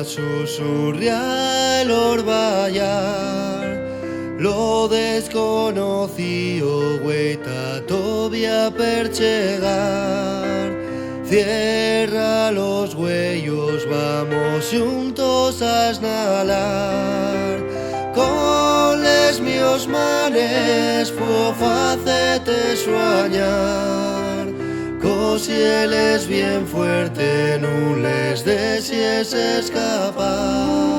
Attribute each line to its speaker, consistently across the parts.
Speaker 1: susurra el orvallar, lo desconocido hueita todavía perchegar. Cierra los huellos, vamos juntos a esnalar. Con les míos manes fue facete sueñar. Si él es bien fuerte, no les desees escapar.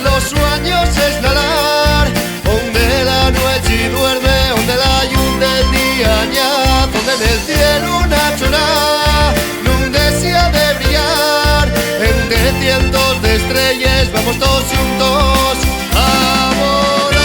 Speaker 1: Los sueños es nadar, donde la noche duerme, donde la luz del día añade, donde en el cielo una chona no desea de brillar. Entre cientos de estrellas vamos todos juntos a volar.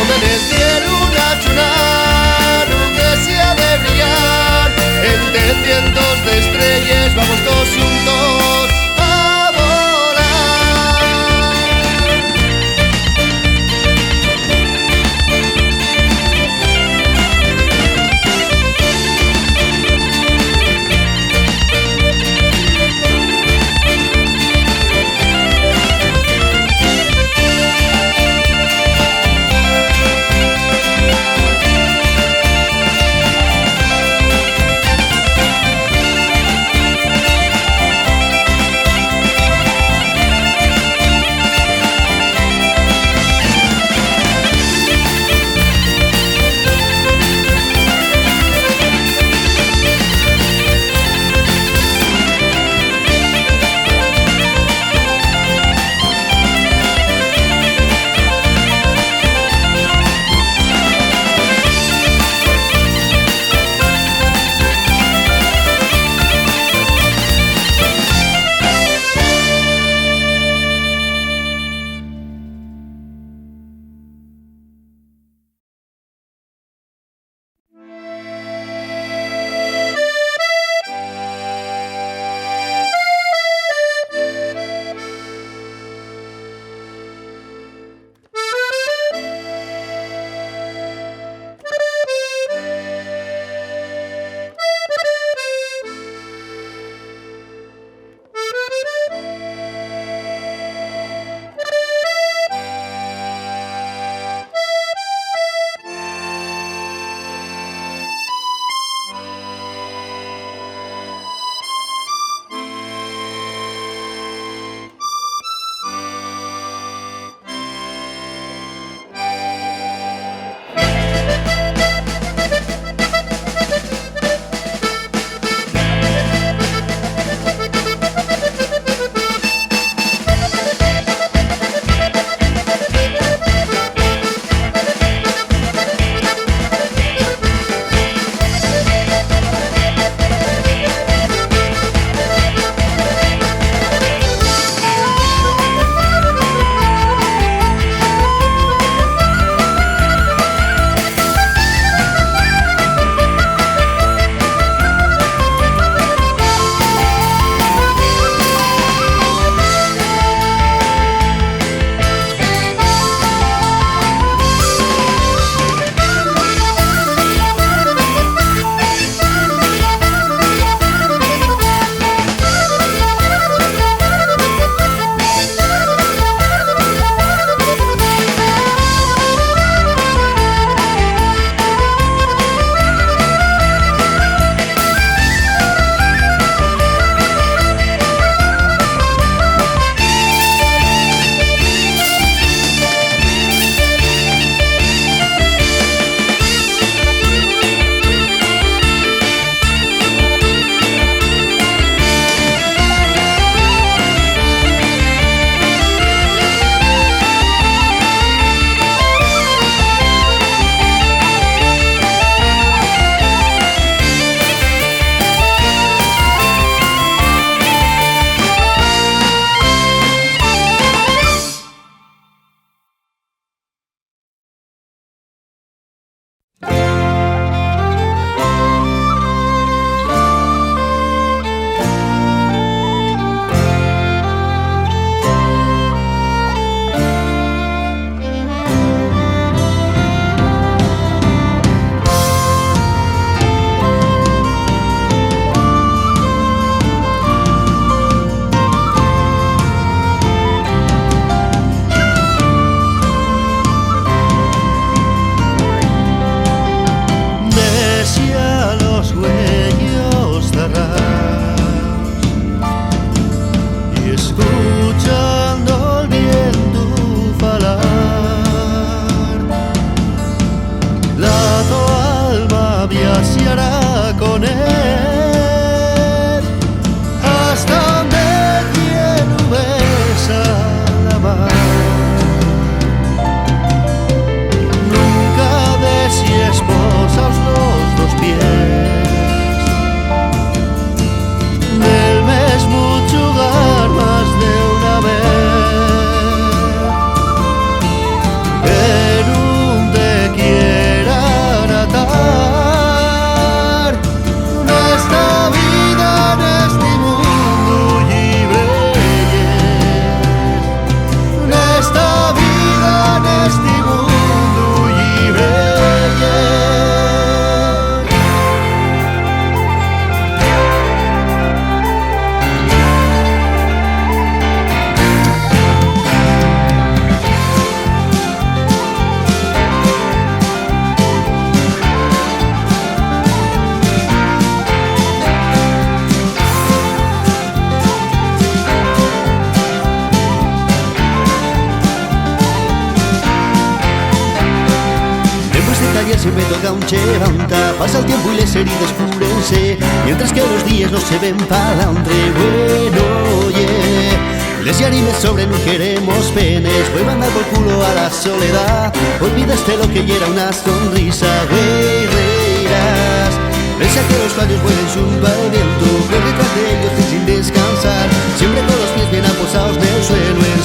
Speaker 1: En el cielo una chuna no desea de brillar. Entre cientos de estrellas vamos todos juntos a siempre toca un levanta. Pasa el tiempo y les heridas cúrense, mientras que los días no se ven pa'lante. Bueno, yeah, les animes sobre no queremos penes. Voy a mandar por culo a la soledad. Olvidaste lo que ya era una sonrisa, güey, reirás. Pensa que los fallos vuelen junto al viento, corre tras de ellos sin descansar, siempre con los pies bien aposados en el suelo.